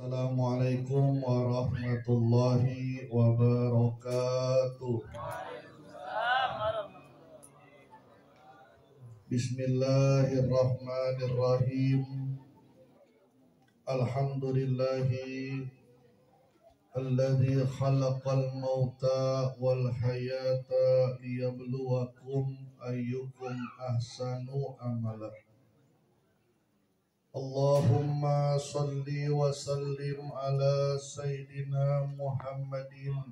Assalamualaikum warahmatullahi wabarakatuh. Bismillahirrahmanirrahim. Alhamdulillahi alladzi khalaqal mauta wal hayata liyabluwakum ayyukum ahsanu amala. Allahumma salli wa sallim ala Sayyidina Muhammadin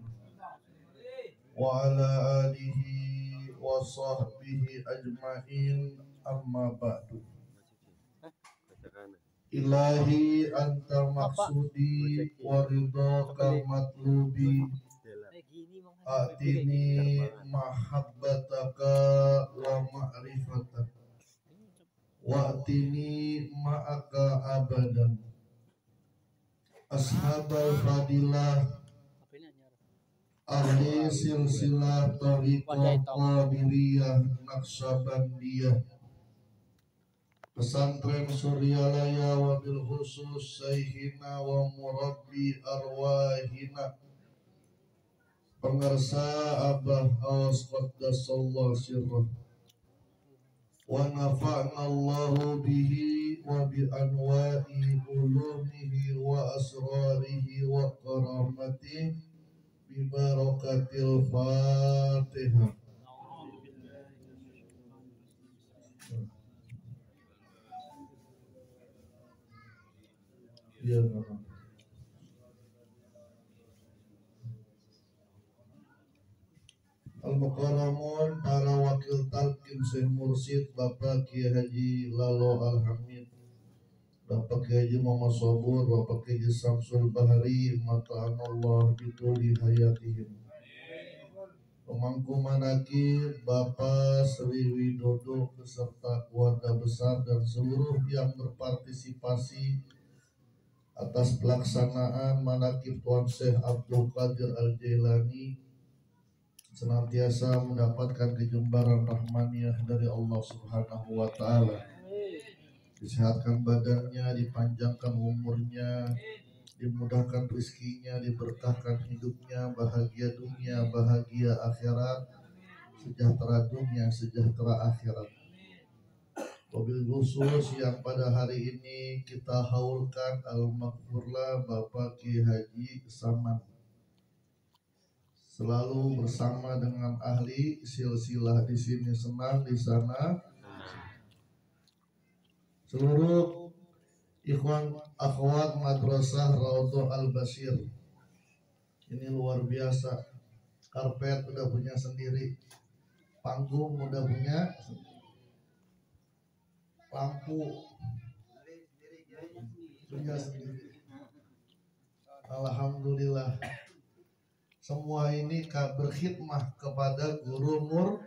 wa ala alihi wa sahbihi ajma'in, amma ba'du. Ilahi anta maksudi wa ridhaka matlubi, atini mahabbataka wa ma'rifataka, wa'tini ma'aka abadan. Ashabal fadilah, ahli silsilah tariqah qadiriyah naqsabandiyah, pesantren Suryalaya, wabil khusus sayhina wa murabbi arwahina, pengersa Abah Awas qaddasallahu sirrah, wa nafa'na Allahu bihi wa bi anwa'i ulumihi wa asrarihi wa karamatihi bi barakatil Fatihah. Ya Allah. Al-Mukarramun, para wakil talqin Syekh Mursyid Bapak Kiai Haji Lalo Al-Hamid, Bapak Kiai Haji Muhammad Sabur, Bapak Kiai Haji Samsul Bahari, mata'anallah bituli hayatihim. Pemangku manakib Bapak Sri Widodo beserta keluarga besar dan seluruh yang berpartisipasi atas pelaksanaan manakib Tuan Syekh Abdul Qadir Al-Jailani senantiasa mendapatkan kejembaran rahmaniyah dari Allah Subhanahu wa Ta'ala. Disehatkan badannya, dipanjangkan umurnya, dimudahkan rezekinya, diberkahkan hidupnya, bahagia dunia, bahagia akhirat, sejahtera dunia, sejahtera akhirat. Wabil khusus yang pada hari ini kita haulkan al-maghfurlah Bapak Kiai Haji Saman, selalu bersama dengan ahli silsilah, di sini senang, di sana. Seluruh ikhwan akhwat madrasah Raudhah Al-Bashir, ini luar biasa. Karpet udah punya sendiri, panggung udah punya, lampu punya sendiri. Alhamdulillah. Semua ini berkhidmah kepada guru mur,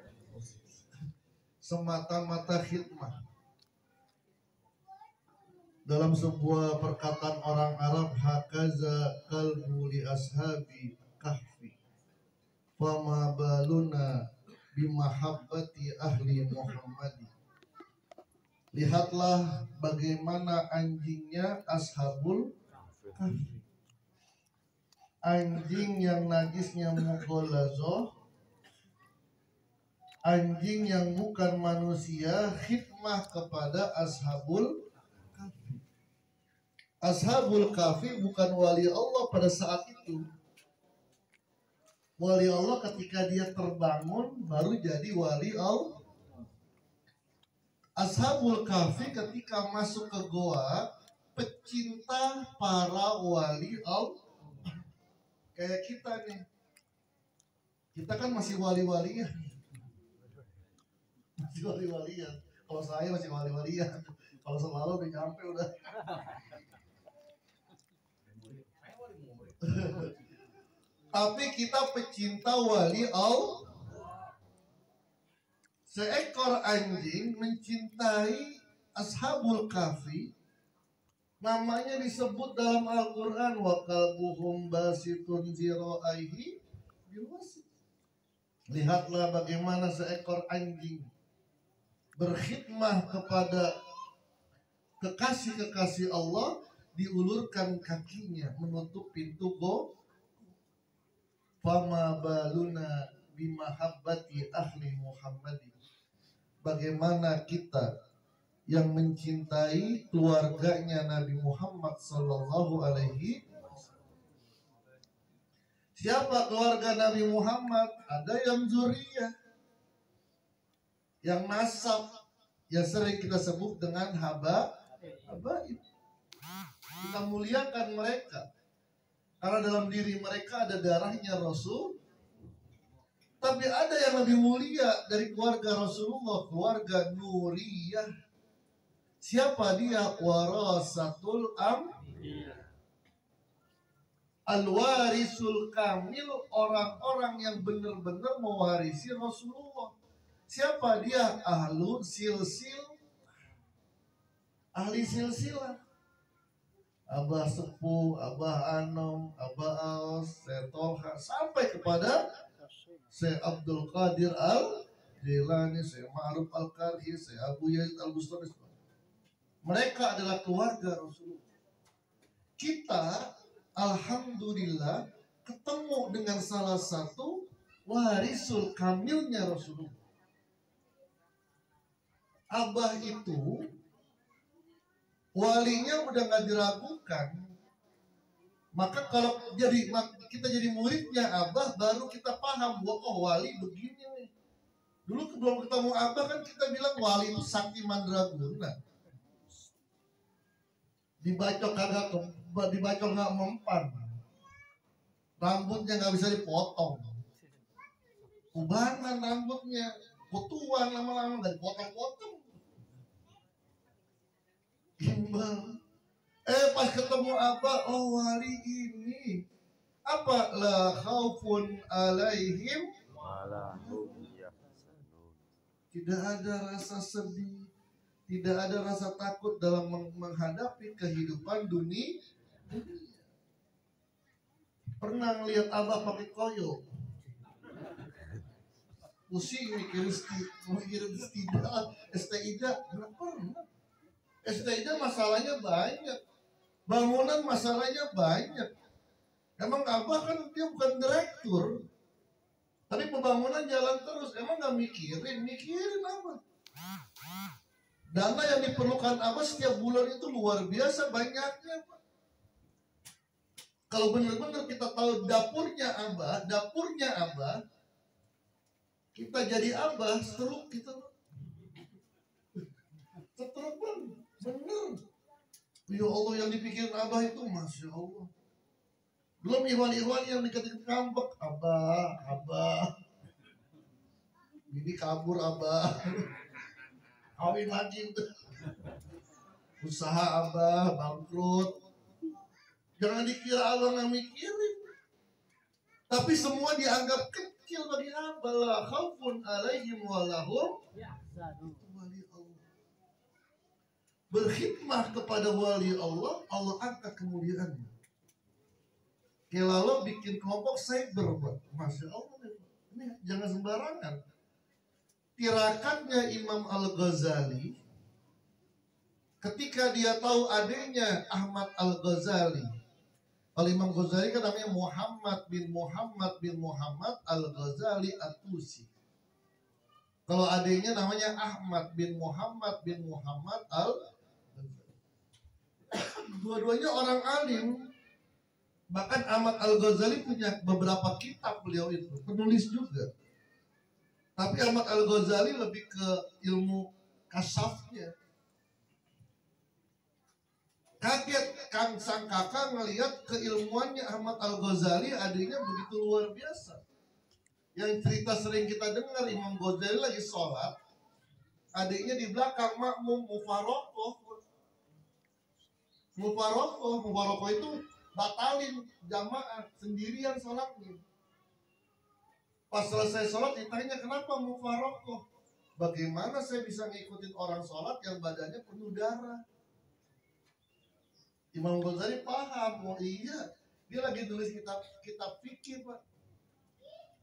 semata-mata khidmah. Dalam sebuah perkataan orang Arab, hakaza qalbu li ashabi kahfi, fama baluna bimahabbati ahli Muhammadi. Lihatlah bagaimana anjingnya ashabul kahfi, anjing yang najisnya mughalazoh, anjing yang bukan manusia, khidmah kepada ashabul kahfi. Ashabul kahfi bukan wali Allah pada saat itu. Wali Allah ketika dia terbangun baru jadi wali Allah. Ashabul kahfi ketika masuk ke goa, pecinta para wali Allah. Kayak kita nih, kita kan masih wali-walian, masih wali-walian. Kalau saya masih wali-walian, kalau selalu udah nyampe udah. Tapi kita pecinta wali Allah. Seekor anjing mencintai ashabul kahfi, namanya disebut dalam Al-Quran, wa qalbuhum basitun zira'aihi bilwasit. Lihatlah bagaimana seekor anjing berkhidmah kepada kekasih-kekasih Allah diulurkan kakinya menutup pintu fama baluna bimahabbati ahli Muhammadin. Bagaimana kita yang mencintai keluarganya Nabi Muhammad sallallahu alaihi. Siapa keluarga Nabi Muhammad? Ada yang zuriyah, yang nasab, yang sering kita sebut dengan habaib. Kita muliakan mereka karena dalam diri mereka ada darahnya Rasul. Tapi ada yang lebih mulia dari keluarga Rasulullah, keluarga Nuriyah. Siapa dia? Warasatul Al-warisul kamil, orang-orang yang benar-benar mewarisi Rasulullah. Siapa dia? Ahli silsilah. Abah Sepuh, Abah Anom, Abah Aus, Syekh Tolha, sampai kepada Syekh Abdul Qadir Al-Jilani, Syekh Ma'ruf Al-Karhi, Syekh Abu Yazid Al-Bustami. Mereka adalah keluarga Rasulullah. Kita alhamdulillah ketemu dengan salah satu warisul kamilnya Rasulullah. Abah itu walinya udah gak diragukan. Maka kalau kita jadi muridnya Abah, baru kita paham bahwa wali begini nih. Dulu sebelum ketemu Abah kan kita bilang wali itu sakti mandraguna. Dibacok nggak mempan, rambutnya nggak bisa dipotong, ubanan rambutnya, kutuan lama-lama nggak dipotong-potong, gimbal. Pas ketemu Abah, oh wali ini apa? La khaufun alaihim, tidak ada rasa sedih, tidak ada rasa takut dalam menghadapi kehidupan dunia. Pernah ngeliat Abah pakai koyo? Pusing mikirin Ida, nggak pernah. Ida masalahnya banyak, bangunan masalahnya banyak. Emang Abah kan dia bukan direktur, tapi pembangunan jalan terus. Emang nggak mikirin apa? Dana yang diperlukan Abah setiap bulan itu luar biasa banyaknya, Pak. Kalau benar-benar kita tahu dapurnya Abah, kita jadi Abah, seteruk kita. Seteruk Bang, bener. Ya Allah, yang dipikirin Abah itu Masya Allah. Belum ikhwan-ikhwan yang dikit-dikit ngambek, Abah. Ini kabur Abah. Kawin lagi, usaha Abah bangkrut. Jangan dikira Abah nggak mikirin, tapi semua dianggap kecil bagi Abah. La khaufun alaihim walahum wali Allah. Berkhidmah kepada wali Allah, Allah angkat kemuliaannya. Kalau bikin kelompok cyber, Masya Allah, ini jangan sembarangan. Tirakannya Imam Al-Ghazali ketika dia tahu adiknya Ahmad Al-Ghazali. Kalau Imam Ghazali kan namanya Muhammad bin Muhammad Al-Ghazali At-Tusi. Kalau adiknya namanya Ahmad bin Muhammad Al-Ghazali. Dua-duanya orang alim. Bahkan Ahmad Al-Ghazali punya beberapa kitab, beliau itu penulis juga. Tapi Ahmad Al-Ghazali lebih ke ilmu kasafnya. Kaget sang kakak ngelihat keilmuannya Ahmad Al-Ghazali, adiknya begitu luar biasa. Yang cerita sering kita dengar, Imam Ghazali lagi sholat, adiknya di belakang makmum mufarokoh. Mufarokoh itu batalin jamaah, sendirian sholatnya. Pas selesai sholat ditanya, kenapa mufarokoh? Bagaimana saya bisa ngikutin orang sholat yang badannya penuh darah? Imam Ghazali paham, oh iya, dia lagi tulis kitab fikih, Pak.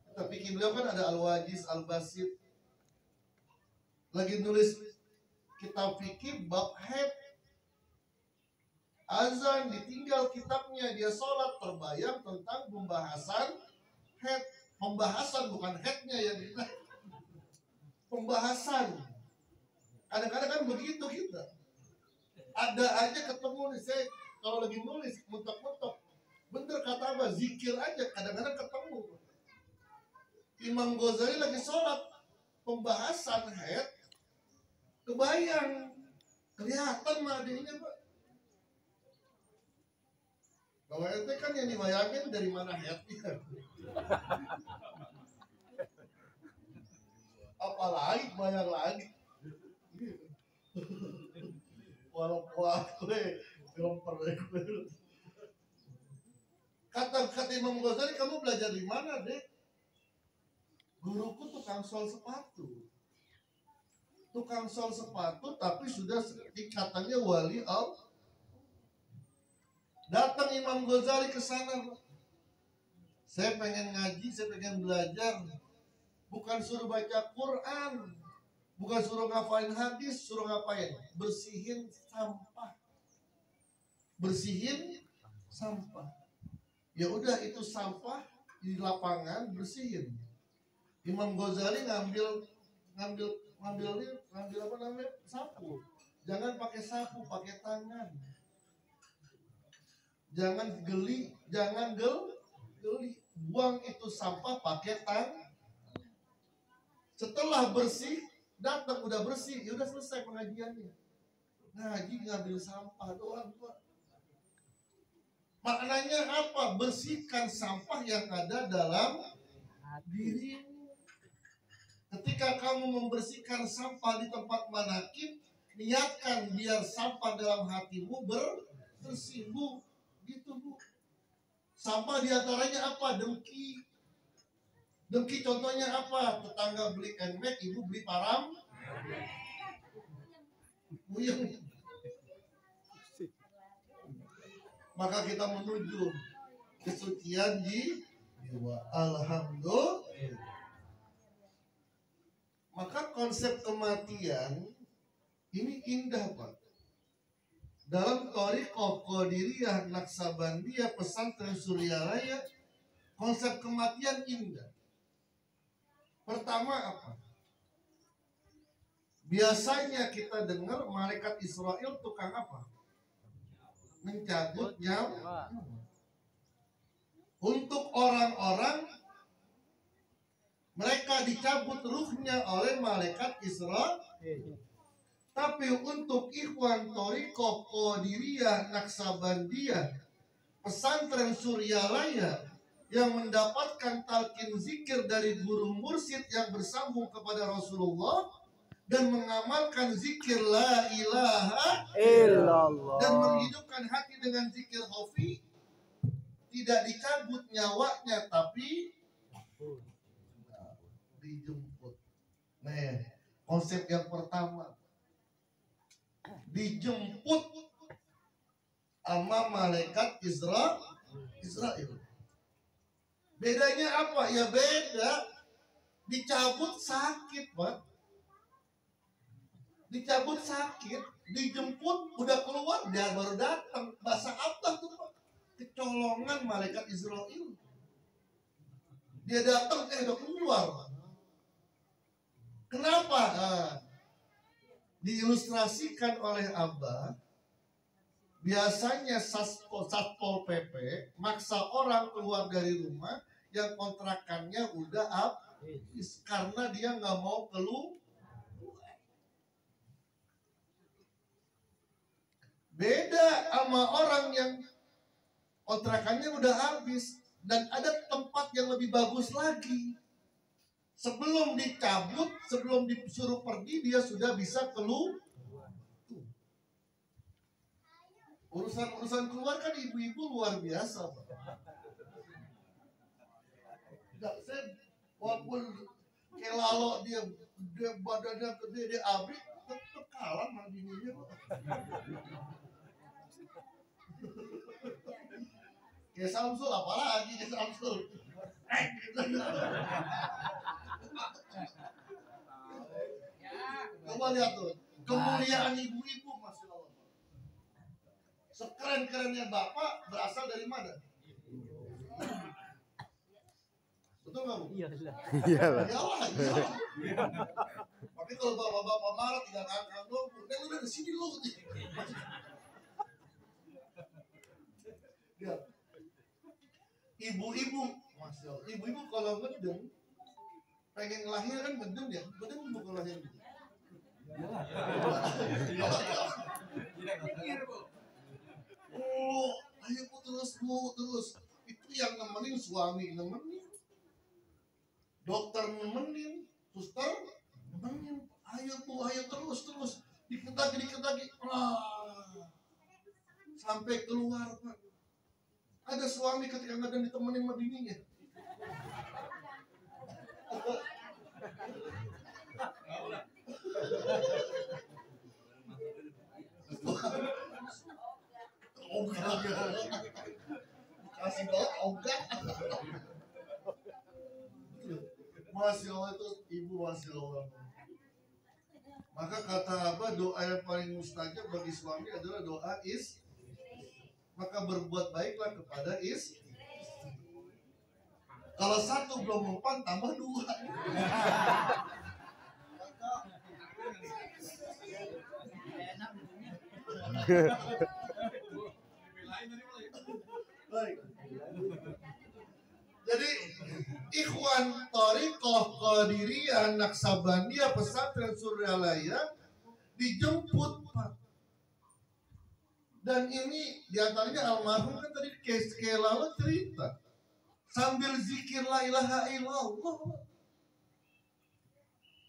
Kitab fikih beliau kan ada Al-Wajiz, Al-Basit. Lagi nulis kitab fikih bab haid. azan, ditinggal kitabnya, dia sholat, terbayang tentang pembahasan head. Pembahasan bukan headnya yang kita. Pembahasan. Kadang-kadang kan begitu kita. Ada aja ketemu nih, saya kalau lagi nulis, mentok-mentok. Bener kata apa, zikir aja, kadang-kadang ketemu. Imam Ghazali lagi sholat, pembahasan head, kebayang, kelihatan mah adanya Pak. Kalau ente kan yang dibayangin dari mana headnya. Apalagi bayang lagi. Walau kuat film kata Imam Ghazali, kamu belajar di mana, Dek? Guruku tukang sol sepatu. Tukang sol sepatu tapi sudah tingkatannya wali Allah. Datang Imam Ghazali ke sana. Saya pengen ngaji, saya pengen belajar. Bukan suruh baca Quran, bukan suruh ngafalin hadis, suruh ngapain? Bersihin sampah. Bersihin sampah. Ya udah, itu sampah di lapangan bersihin. Imam Ghazali ngambil apa namanya? Sapu. Jangan pakai sapu, pakai tangan. Jangan geli. Buang itu sampah pakai tangan. Setelah bersih, datang udah bersih, ya udah selesai pengajiannya. Ngaji ngambil sampah doang, Pak. Maknanya apa? Bersihkan sampah yang ada dalam dirimu. Ketika kamu membersihkan sampah di tempat manakib, niatkan biar sampah dalam hatimu bersih, Bu. Gitu, Bu. Sampah diantaranya apa? Dengki. Dengki contohnya apa? Tetangga beli NMAX, ibu beli param. Buyung. Maka kita menuju kesucian jiwa. Alhamdulillah. Maka konsep kematian ini indah, Pak. Dalam Thariqah Qadiriyah Naksabandiyah Pesantren Suryalaya, konsep kematian indah. Pertama apa? Biasanya kita dengar malaikat Israel tukang apa? Mencabut nyawa. Untuk orang-orang, mereka dicabut ruhnya oleh malaikat Israel. Tapi untuk ikhwan Thariqah Qadiriyah Naksabandiyah Pesantren Suryalaya yang mendapatkan talqin zikir dari guru mursyid yang bersambung kepada Rasulullah dan mengamalkan zikir la ilaha illallah dan menghidupkan hati dengan zikir khafi, tidak dicabut nyawanya tapi dijemput. Nah, konsep yang pertama, dijemput sama malaikat Israel. Bedanya apa? Ya beda. Dicabut sakit, Pak. Dicabut sakit, dijemput udah keluar, dia baru datang. Bahasa apa tuh, Pak? Kecolongan malaikat Israel. Dia datang, udah keluar. Kenapa? Diilustrasikan oleh Abah. Biasanya Satpol PP maksa orang keluar dari rumah yang kontrakannya udah habis karena dia nggak mau keluar. Beda sama orang yang kontrakannya udah habis dan ada tempat yang lebih bagus lagi. Sebelum dicabut, sebelum disuruh pergi, dia sudah bisa keluar. Urusan keluar kan ibu-ibu luar biasa, Pak. Enggak, saya walaupun kelalo dia badannya gede, dia abis, tetap kalah sama bininya, Pak. Kayak Samsul, apalagi kayak Samsul. Coba lihat tuh, kemuliaan ibu-ibu, Masya Allah. Sekeren-kerennya bapak berasal dari mana? Betul nggak, Bu? Iyalah. Iyalah. Tapi kalau bapak-bapak marah tinggal ngangkang dong, udah dari sini lu. Ya. Ibu-ibu, Masya Allah. Ibu-ibu kalau ngedeng, pengen ngelahir kan ngedeng ya, ngedeng bukan lahir gitu. Oh, ayo Bu terus. Itu yang nemenin suami, nemenin. Dokter nemenin, suster nemenin. Ayo Bu, ayo terus. Dikit lagi. Sampai keluar, Pak. Ada suami ketika ngedeng ditemenin sama bininya. Ogah. Kasih banget ogah. Masya Allah itu ibu, Masya Allah. Maka kata apa, doa yang paling mustajab bagi suami adalah doa maka berbuat baiklah kepada kalau satu belum mempan tambah dua. Baik. Jadi Ikhwan Thariqah Qadiriyah Naksabandia Pesantren Suryalaya dijemput, Pak. Dan ini diantaranya almarhum kan tadi Kelala cerita sambil zikir la ilaha illallah.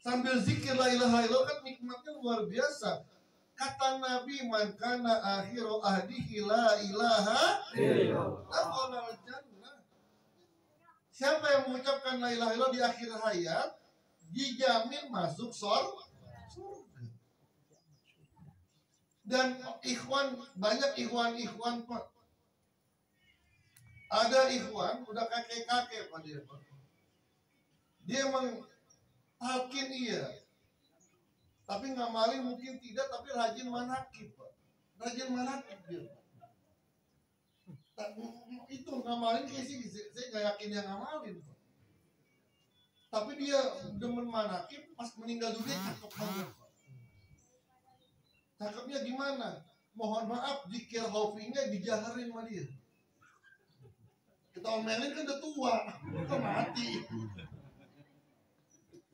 Sambil zikir la ilaha illallah kan nikmatnya luar biasa. Kata Nabi, man kana akhiru ahdihi la ilaha illallah. Siapa yang mengucapkan la ilaha illallah di akhir hayat dijamin masuk surga. Dan banyak ikhwan Pak. Ada ikhwan udah kakek-kakek Pak dia, Pak. Dia emang talqin iya, tapi ngamalin mungkin tidak, tapi rajin manakib, Pak. Rajin manakib dia. Itu ngamalin kayak sih, saya nggak yakin yang ngamalin, Pak. Tapi dia demen manakib, pas meninggal dunia cakep banget, Pak. Cakepnya gimana? Mohon maaf, zikir hofinya dijaharin sama dia. Kita omelin kan udah tua, udah mati.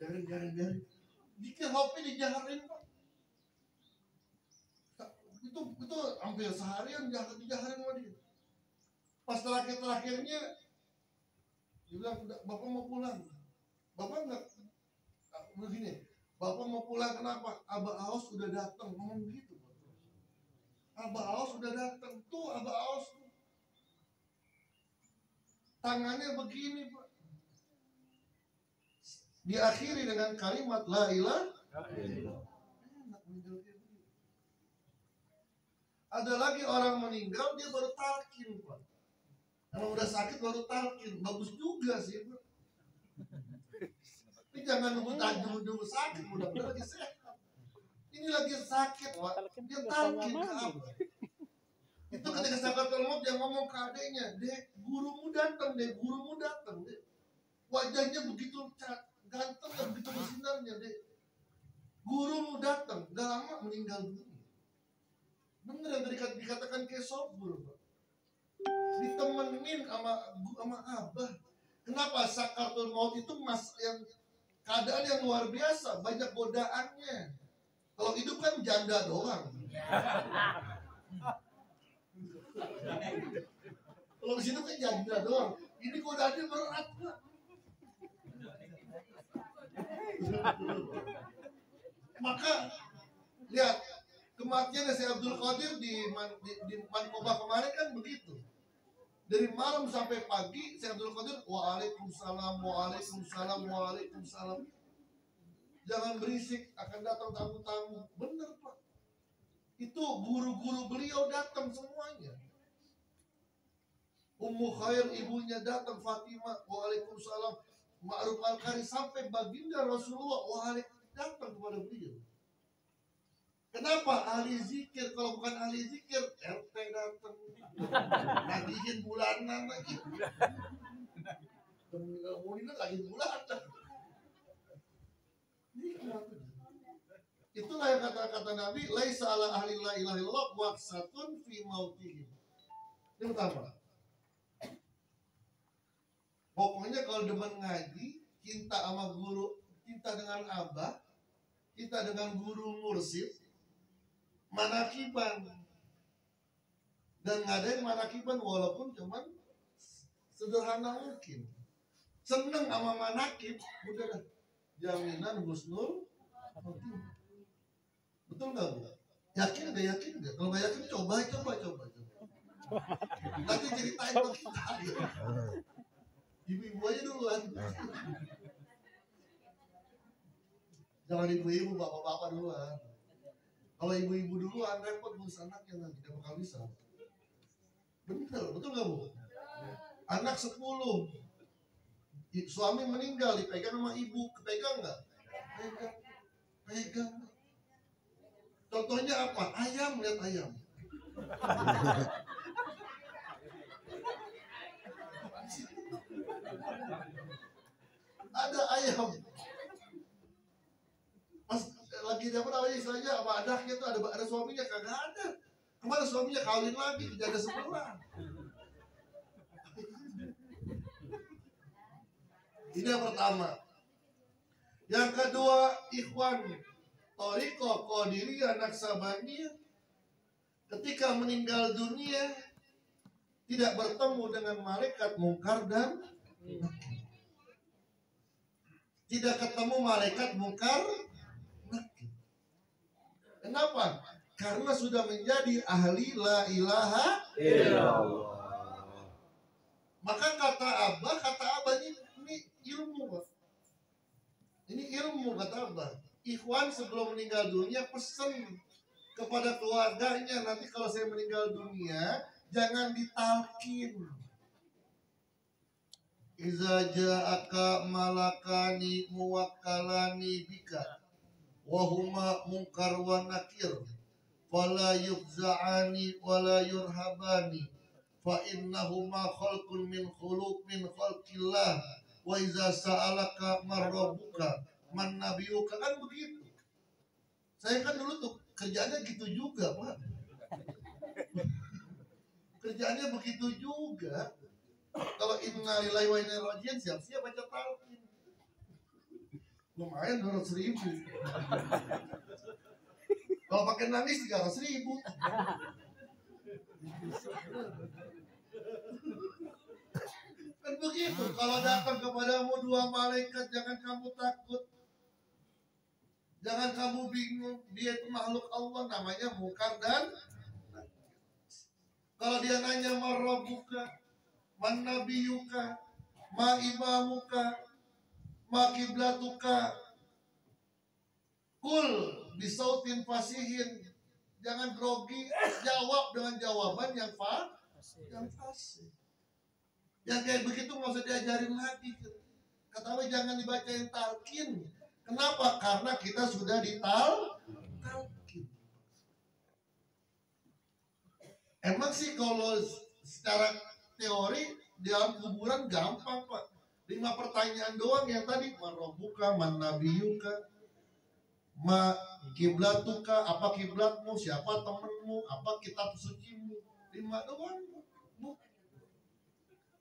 Jangan. Zikir hofi dijaharin, Pak. Itu hampir seharian dijaharin sama dia. Pas terakhirnya dia bilang, Bapak mau pulang. Bapak nggak begini. Bapak mau pulang kenapa? Abah Aos udah datang, ngomong gitu. Abah Aos udah datang, tuh Abah Aos tuh. Tangannya begini, Pak. Diakhiri dengan kalimat la ilaha illallah. Ada lagi orang meninggal dia baru talqin, Pak. Kalau udah sakit baru talqin, bagus juga sih, Pak. Tapi jangan nunggu sakit, mudah-mudahan lagi sehat. Ini lagi sakit, Pak. Dia talqin ke apa? Itu ketika sakaratul maut dia ngomong ke adeknya, Dek, gurumu datang, Dek. Wajahnya begitu ganteng dan begitu bersinarnya, Dek. Gurumu datang, gak lama meninggal dunia. Bener yang tadi dikatakan kayak sobur, Pak. Ditemenin sama abah. Kenapa sakaratul maut itu yang keadaan yang luar biasa, banyak godaannya. Kalau hidup kan janda doang. Kalau di situ kan janda doang. Ini godaannya berat, Pak. Maka lihat kematian Syekh Abdul Qadir di Mankoba kemarin kan begitu. Dari malam sampai pagi Syekh Abdul Qadir waalaikumsalam. Jangan berisik, akan datang tamu-tamu. Bener, Pak. Itu guru-guru beliau datang semuanya. Ummu Khair ibunya datang, Fatimah waalaikumsalam. Ma'ruf Al-Qari sampai baginda Rasulullah datang kepada beliau. Kenapa? Ahli zikir. Kalau bukan ahli zikir, RT datang. Nagihin bulanan lagi. Kemudian lagi bulanan. Itulah yang kata-kata Nabi, laisa ala ahli la ilaha illallah waqsatun fi mautihim. Yang pertama. Pokoknya kalau demen ngaji, cinta sama guru, cinta dengan abah, cinta dengan guru mursyid, manakiban. Dan nggak ada yang manakiban walaupun cuman sederhana mungkin. Seneng sama manakib, udah dah. Jaminan husnul khotimah. Betul nggak Bu? Yakin nggak yakin nggak? Kalau nggak yakin coba. Nanti ceritain ke kita. Ibu-ibu aja duluan. Jangan ibu-ibu, bapak-bapak duluan. Kalau ibu-ibu duluan repot ngurus anaknya nanti tidak bakal bisa. Bener, betul nggak Bu? Anak 10, suami meninggal dipegang sama ibu, kepegang nggak? Pegang. Contohnya apa? Ayam, lihat ayam. Ada ayam. Pas lagi dia apa istilahnya apa adahnya tuh ada suaminya, kagak ada. Kemarin suaminya kawin lagi, jaga sebelah. Ini yang pertama. Yang kedua, ikhwan Thariqah Qadiriyah Naksabaniyah ketika meninggal dunia tidak bertemu dengan malaikat mungkar dan nakir. Tidak ketemu malaikat mungkar nakir. Kenapa? Karena sudah menjadi ahli la ilaha illallah. Maka kata Abah ini ilmu, Pak. Ini ilmu kata Abah. Ikhwan sebelum meninggal dunia pesen kepada keluarganya, nanti kalau saya meninggal dunia jangan ditalkin. Iza ja'aka malakani muwakkalani bika wahuma munkar wa nakir fala yufza'ani wala yurhabani fa innahuma khalqun min khalqillah wa iza sa'alaka marrabbuka man nabiyuka, kan begitu. Saya kan dulu tuh kerjaannya gitu juga, Pak. Kerjaannya begitu juga. Kalau innalillahi wa inna ilaihi raji'un siap-siap baca talqin. Lumayan 200.000. Kalau pakai nangis 300.000. Kan begitu. Kalau datang kepadamu dua malaikat, jangan kamu takut. Jangan kamu bingung. Dia itu makhluk Allah, namanya mungkar dan kalau dia nanya marrabuka, man nabiyuka, ma imamuka, ma kiblatuka, kul bisautin fasihin, jangan grogi, jawab dengan jawaban yang fasih. Yang kayak begitu nggak usah diajarin lagi. Kata Allah jangan dibacain talqin. Kenapa? Karena kita sudah ditalqin. Emang sih kalau secara teori di dalam kuburan gampang, Pak. 5 pertanyaan doang yang tadi, marrobuka, man nabiyuka, ma kiblatuka, apa kiblatmu, siapa temenmu, apa kitab sucimu. 5 doang.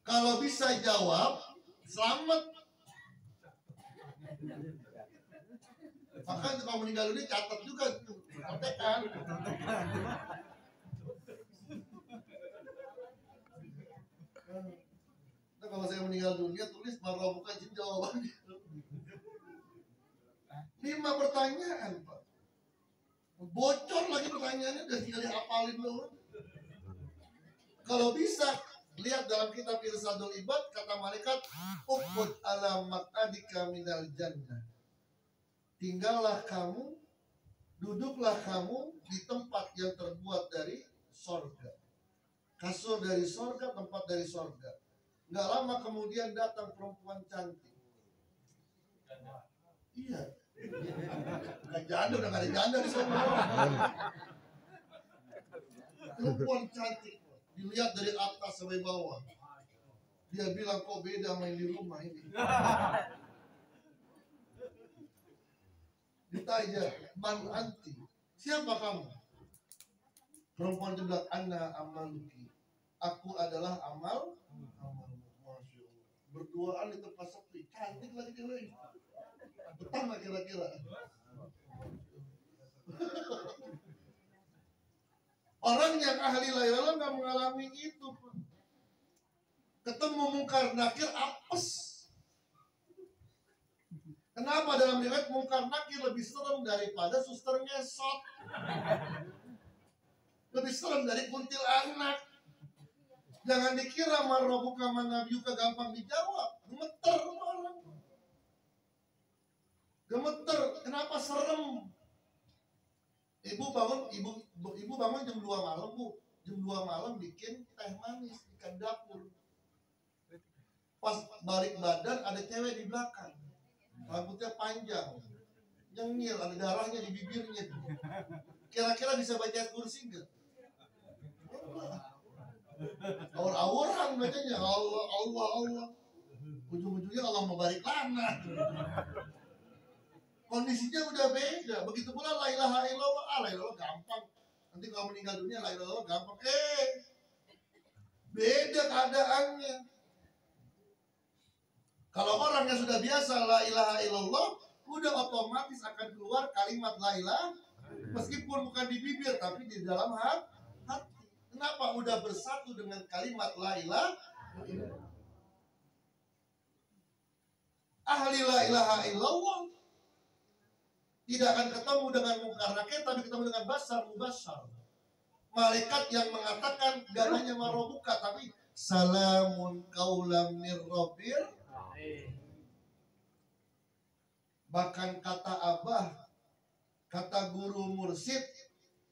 Kalau bisa jawab, selamat. Maka kalau meninggal dunia catat juga, kontekan. Nah, kalau saya meninggal dunia tulis marrobuka jin jawabannya. 5 pertanyaan, Pak. Bocor lagi pertanyaannya, udah tinggal dihafalin doang. Kalau bisa, lihat dalam kitab Irsadul Ibad, kata malaikat, uqud ala maq'adika minal jannah. Tinggallah kamu, duduklah kamu di tempat yang terbuat dari sorga. Kasur dari sorga, tempat dari sorga. Nggak lama kemudian datang perempuan cantik. Iya, Bukan janda, udah gak ada janda di sana. Perempuan cantik, dilihat dari atas sampai bawah. Dia bilang kok beda main di rumah ini. Ditanya, man anti, siapa kamu? Perempuan itu bilang, ana amaluki, aku adalah amal. Masya Allah. Berduaan di tempat sepi, cantik lagi cewek. Betul nggak kira-kira? Orang yang ahli la ilaha illallah nggak mengalami itu. Ketemu mungkar nakir apes. Kenapa dalam riwayat mungkar nakir lebih serem daripada suster ngesot? Lebih serem dari kuntil anak. Jangan dikira marrobuka manabiuka gampang dijawab. Gemeter orang. Gemeter. Kenapa serem? Ibu bangun jam 2 malam, Bu. Jam 2 malam bikin teh manis di dapur. Pas balik badan ada cewek di belakang. Rambutnya panjang. Nyengil, ada darahnya di bibirnya. Kira-kira bisa baca kursi enggak? Awur-awuran bacanya. Allah. Ujung-ujungnya Allah mau balik lana. Kondisinya udah beda. Begitu pula la ilaha illallah. La ilaha gampang. Nanti kalau meninggal dunia la ilaha illallah gampang. Beda keadaannya. Kalau orang yang sudah biasa la ilaha illallah, udah otomatis akan keluar kalimat la ilaha, meskipun bukan di bibir tapi di dalam hati. Kenapa? Udah bersatu dengan kalimat la ilaha. Ahli la ilaha illallah tidak akan ketemu dengan mungkar nakir, tapi ketemu dengan basar mubashar. Malaikat yang mengatakan gak hanya marobuka, tapi salamun qaulam mir rabbir. Bahkan kata abah, kata guru mursyid,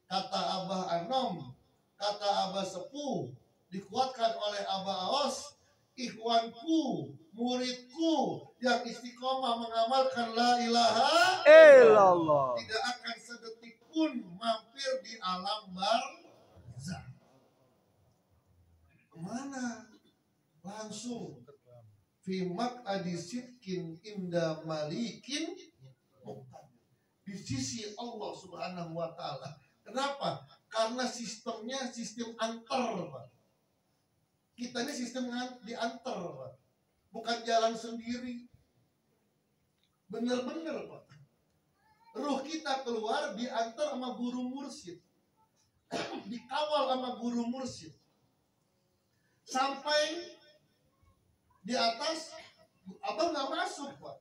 kata abah anom, kata abah sepuh, dikuatkan oleh abah aos, ikhwanku, muridku yang istiqomah mengamalkan la ilaha illallah tidak akan sedetik pun mampir di alam barzakh. Kemana? Langsung fi maq'adi sidqin inda malikin muqtadir, di sisi Allah Subhanahu wa taala. Kenapa? Karena sistemnya sistem antar, Pak. Kita ini sistem diantar, Pak. Bukan jalan sendiri. Bener-bener, Pak. Ruh kita keluar diantar sama guru mursyid. Dikawal sama guru mursyid. Sampai di atas, abang nggak masuk, Pak.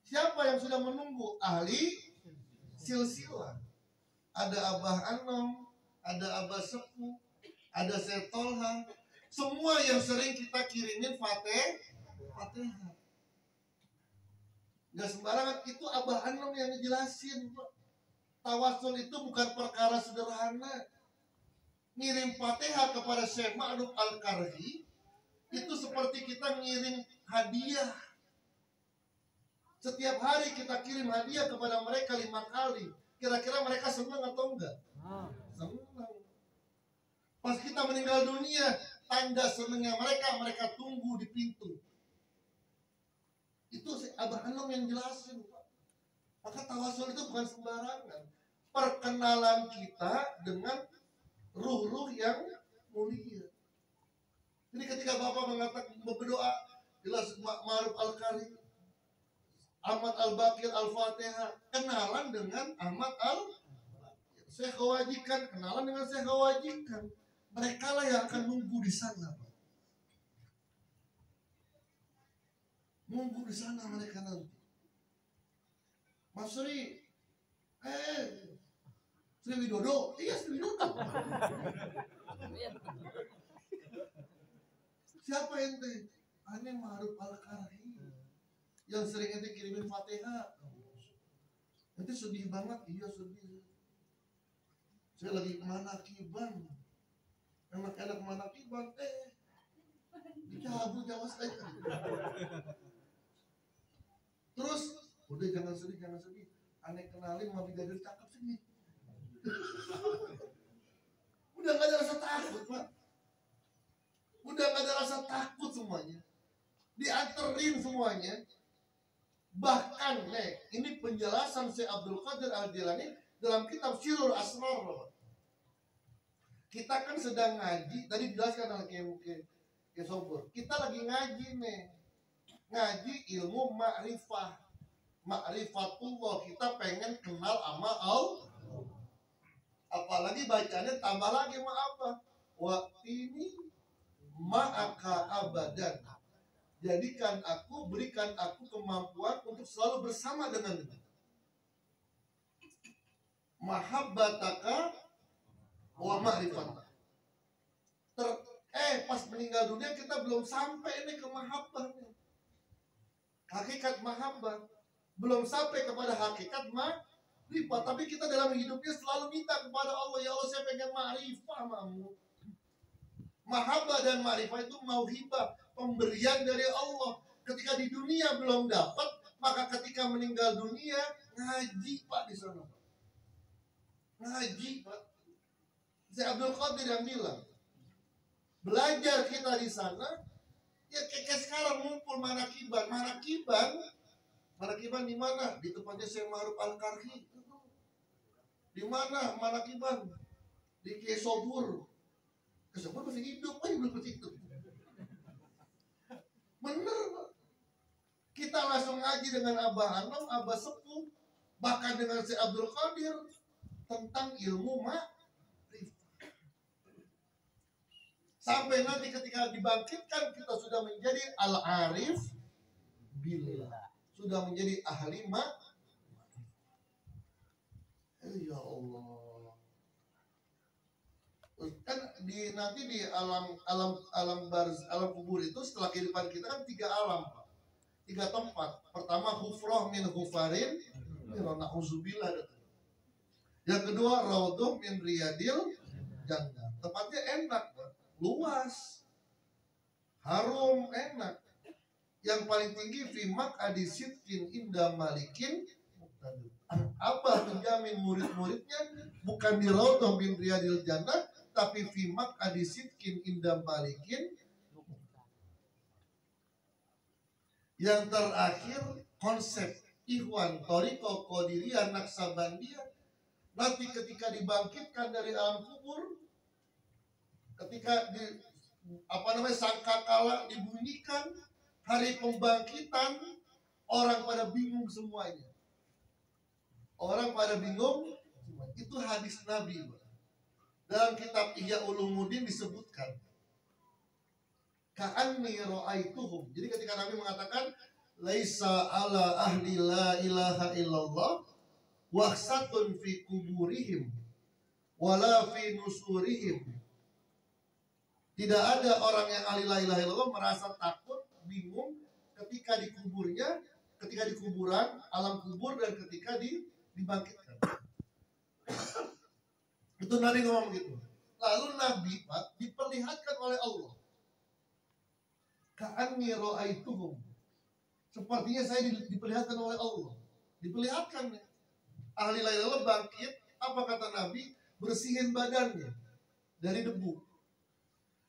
Siapa yang sudah menunggu? Ahli silsilah. Ada Abah Anom, ada Abah Sepuh, ada Setolha. Semua yang sering kita kirimin Fatihah. Gak sembarangan, itu Abah Anom yang ngejelasin, Pak. Tawasul itu bukan perkara sederhana. Ngirim Fatihah kepada Syekh Ma'ruf Al-Karhi itu seperti kita ngirim hadiah. Setiap hari kita kirim hadiah kepada mereka 5 kali. Kira-kira mereka senang atau enggak? Senang. Pas kita meninggal dunia, tanda senangnya mereka tunggu di pintu. Itu Abah Anom yang jelasin, Pak. Maka tawasul itu bukan sembarangan. Perkenalan kita dengan ruh-ruh yang mulia. Jadi ketika Bapak mengatakan berdoa, jelas Ma'ruf Al-Karhi, Ahmad Al-Bakir Al-Fatihah, kenalan dengan Ahmad Al-Bakir. Syekh Wajikan, kenalan dengan Syekh Wajikan. Mereka lah yang akan nunggu di sana, Pak. Nunggu di sana mereka nanti. Mas Sri, Sri Widodo, iya Sri Widodo. Siapa ente? Ane Ma'ruf Al-Karhi yang sering ente kirimin Fatihah. Ente sedih banget, iya sedih. Saya lagi manakiban, enak-enak manakiban, dicabut jauh saja. Terus, udah jangan jangan sedih. Aneh kenalin mau brigadir cakep sini. Udah gak ada rasa takut, Pak. Udah gak ada rasa takut semuanya. Dianterin semuanya. Bahkan, ini penjelasan Syekh Abdul Qadir Al-Jilani dalam kitab Sirrul Asrar. Kita kan sedang ngaji, tadi dijelaskan oleh Kiai Sobur. Kita lagi ngaji nih. Ngaji ilmu ma'rifah. Ma'rifatullah, kita pengen kenal sama Allah. Apalagi bacanya tambah lagi apa? Wa ini ma'aka abadan. Berikan aku kemampuan untuk selalu bersama denganmu. Mahabbataka wa ma'rifataka. Pas meninggal dunia kita belum sampai ini ke mahabbahnya. Hakikat mahabbah. Belum sampai kepada hakikat ma'rifah. Tapi kita dalam hidupnya selalu minta kepada Allah, ya Allah saya pengen ma'rifah mamu. Mahabbah dan ma'rifah itu mauhibah, pemberian dari Allah. Ketika di dunia belum dapat, maka ketika meninggal dunia ngaji Pak di sana. Ngaji Pak. Syekh Abdul Qadir yang bilang, belajar kita di sana, ya kayak sekarang ngumpul manakiban. Manakiban di mana? Di tempatnya Syekh Ma'ruf Al-Karhi. Di mana manakiban? Di Kiai Sobur. Kiai Sobur masih hidup, belum masih hidup. Bener Pak. Kita langsung ngaji dengan Abah Anom, Abah Sepuh, bahkan dengan Syekh Abdul Qadir tentang ilmu ma'rifah. Sampai nanti ketika dibangkitkan kita sudah menjadi al-arif billah. Sudah menjadi ahli ya Allah. Kan nanti di alam kubur itu setelah kehidupan kita kan 3 alam, Pak. 3 tempat. Pertama hufrah min hufarin, na'udzubillah. Yang kedua raudhah min riyadil jannah. Tempatnya enak, Pak. Luas. Harum, enak. Yang paling tinggi fimak adisitkin indah malikin. Abah menjamin murid-muridnya bukan di raudhah min riyadil jannah, tapi fimak adisitkin indah malikin. Yang terakhir konsep Ikhwan Thariqah Qadiriyah Naksabandiyah. Nanti ketika dibangkitkan dari alam kubur, ketika sangkakala dibunyikan, hari pembangkitan, orang pada bingung semuanya. Orang pada bingung. Itu hadis Nabi. Dalam kitab Ihya Ulumuddin disebutkan, ka'anni ra'aituhum. Jadi ketika Nabi mengatakan laisa ala ahli la ilaha illallah wahsatun fi kuburihim wala fi nusurihim. Tidak ada orang yang ahli la ilaha illallah merasa takut, bingung ketika di kuburnya, ketika di kuburan, alam kubur, dan ketika dibangkitkan. Itu Nabi ngomong gitu. Lalu Nabi Pak diperlihatkan oleh Allah. Ka'anni ra'aituhum. Sepertinya saya diperlihatkan oleh Allah. Diperlihatkan ahli la ilaha illallah bangkit. Apa kata Nabi? Bersihin badannya dari debu.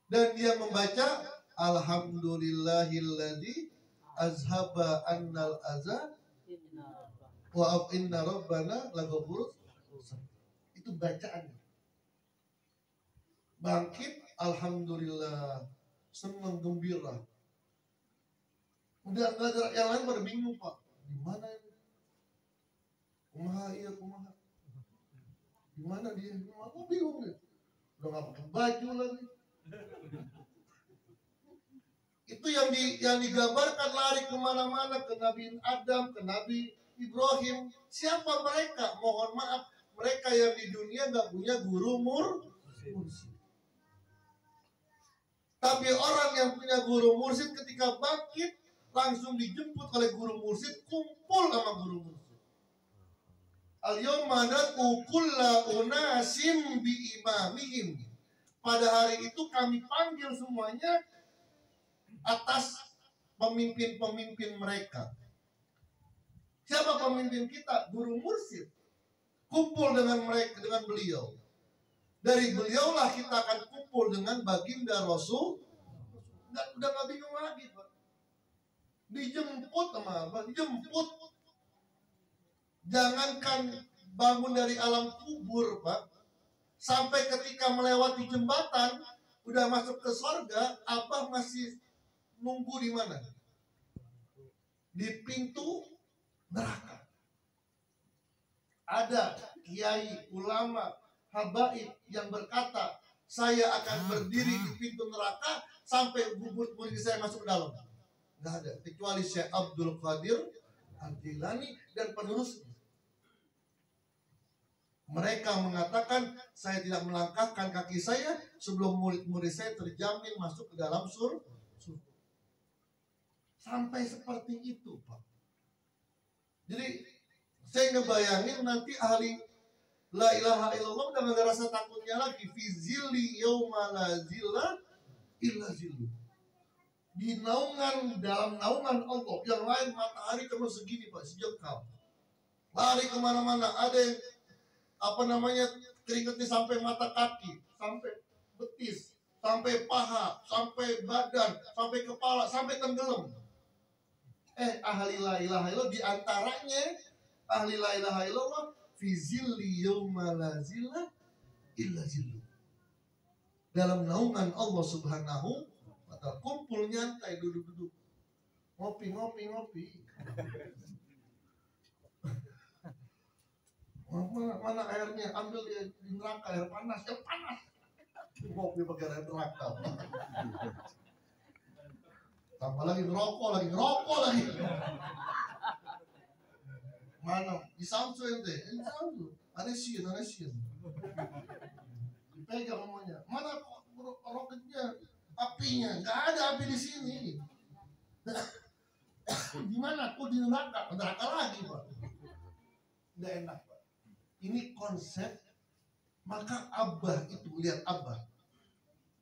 Dan dia membaca alhamdulillahilladzi azhaba annal azza wa inna rabbana laghafurur. Itu bacaannya. Bangkit, alhamdulillah, senang gembira. Udah nggak ada yang lain pada bingung Pak. Di mana ini? Kumaha iya kumaha. Di mana dia? Aku bingung deh. Udah nggak pakai baju lagi. Itu yang digambarkan lari kemana-mana ke Nabi Adam, ke Nabi Ibrahim. Siapa mereka? Mohon maaf, mereka yang di dunia nggak punya guru mursyid. Tapi orang yang punya guru mursyid ketika bangkit langsung dijemput oleh guru mursyid, kumpul sama guru mursyid. Al-yawma nad'u kulla unasim bi imamihim. Pada hari itu kami panggil semuanya atas pemimpin-pemimpin mereka. Siapa pemimpin kita? Guru mursyid. Kumpul dengan mereka, dengan beliau. Dari beliaulah kita akan kumpul dengan baginda Rasul. Udah gak bingung lagi, Pak. Dijemput sama apa? Dijemput. Jangankan bangun dari alam kubur, Pak. Sampai ketika melewati jembatan, udah masuk ke surga, Abah masih nunggu di mana? Di pintu neraka. Ada kiai, ulama, habaib yang berkata, saya akan berdiri di pintu neraka sampai murid saya masuk ke dalam. Nggak ada, kecuali Syekh Abdul Qadir Al-Jilani dan penerusnya. Mereka mengatakan, saya tidak melangkahkan kaki saya sebelum murid-murid saya terjamin masuk ke dalam surga. Sampai seperti itu, Pak. Jadi saya ngebayangin nanti ahli la ilaha illallah udah gak rasa takutnya lagi. Fi zilli yauma la zilla illa zillu. Di naungan, dalam naungan Allah. Yang lain matahari cuma segini, Pak, sejengkal. Lari kemana-mana. Ada yang keringetnya sampai mata kaki, sampai betis, sampai paha, sampai badan, sampai kepala, sampai tenggelam. Ahli la ilaha illallah diantaranya ahli la ilaha illallah fi zilli yauma la zilla illa zillu. Dalam naungan Allah Subhanahu wa ta'ala, kumpul nyantai, duduk-duduk, ngopi. Mana airnya? Ambil di neraka, air panas, yang panas. Ngopi pakai air neraka. Tambah lagi ngerokok lagi. Mana? Di Samsu ente? Di Samsu. Anesin. Dipegang namanya. Mana roketnya? Apinya? Nggak ada api di sini. Di mana? Di neraka. Neraka lagi, Pak. Nggak enak, Pak. Ini konsep. Maka Abah itu, lihat Abah,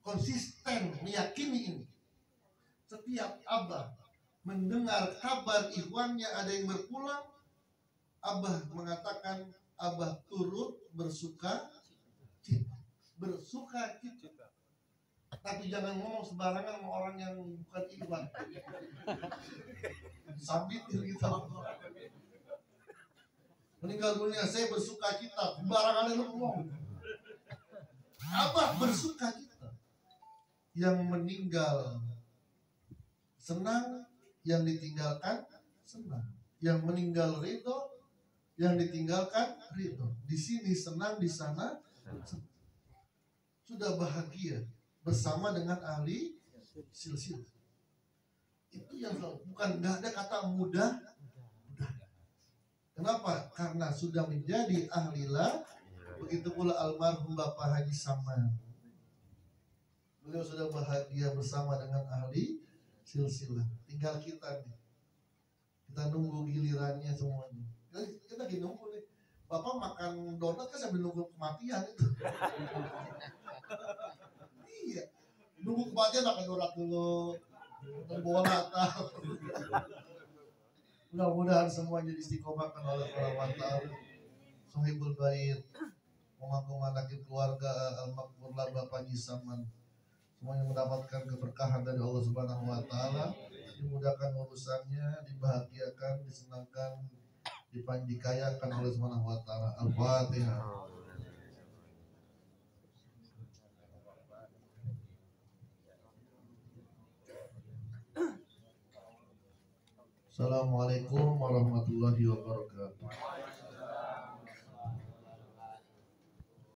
konsisten meyakini ini. Setiap Abah mendengar kabar ikhwannya ada yang berpulang, Abah mengatakan Abah turut bersuka cita. Tapi jangan ngomong sembarangan sama orang yang bukan ikhwan. Sambitin kita. Meninggal dunia saya bersuka cita, sembarangan lu ngomong. Abah bersuka cita. Yang meninggal senang, yang ditinggalkan senang. Yang meninggal ridho, yang ditinggalkan ridho. Di sini senang, di sana senang. Sudah bahagia bersama dengan ahli silsilah. Itu yang bukan, nggak ada kata mudah. Kenapa? Karena sudah menjadi ahli la. Begitu pula almarhum Bapak Haji Saman. Beliau sudah bahagia bersama dengan ahli silsilah. Tinggal kita nih. Kita nunggu gilirannya semuanya. Kita lagi nunggu nih. Bapak makan donat kan sambil nunggu kematian itu. Iya. Nunggu kematian makan donat dulu. Bola atau. Mudah-mudahan semuanya istiqomahkan oleh Allah Ta'ala. Sohibul bait. Mengagumkan keluarga al-makmurlah Bapak Haji Saman. Semuanya mendapatkan keberkahan dari Allah Subhanahu wa Ta'ala, dimudahkan urusannya, dibahagiakan, disenangkan, dikayakan oleh Subhanahu wa Ta'ala. Al-Fatihah. Assalamualaikum warahmatullahi wabarakatuh.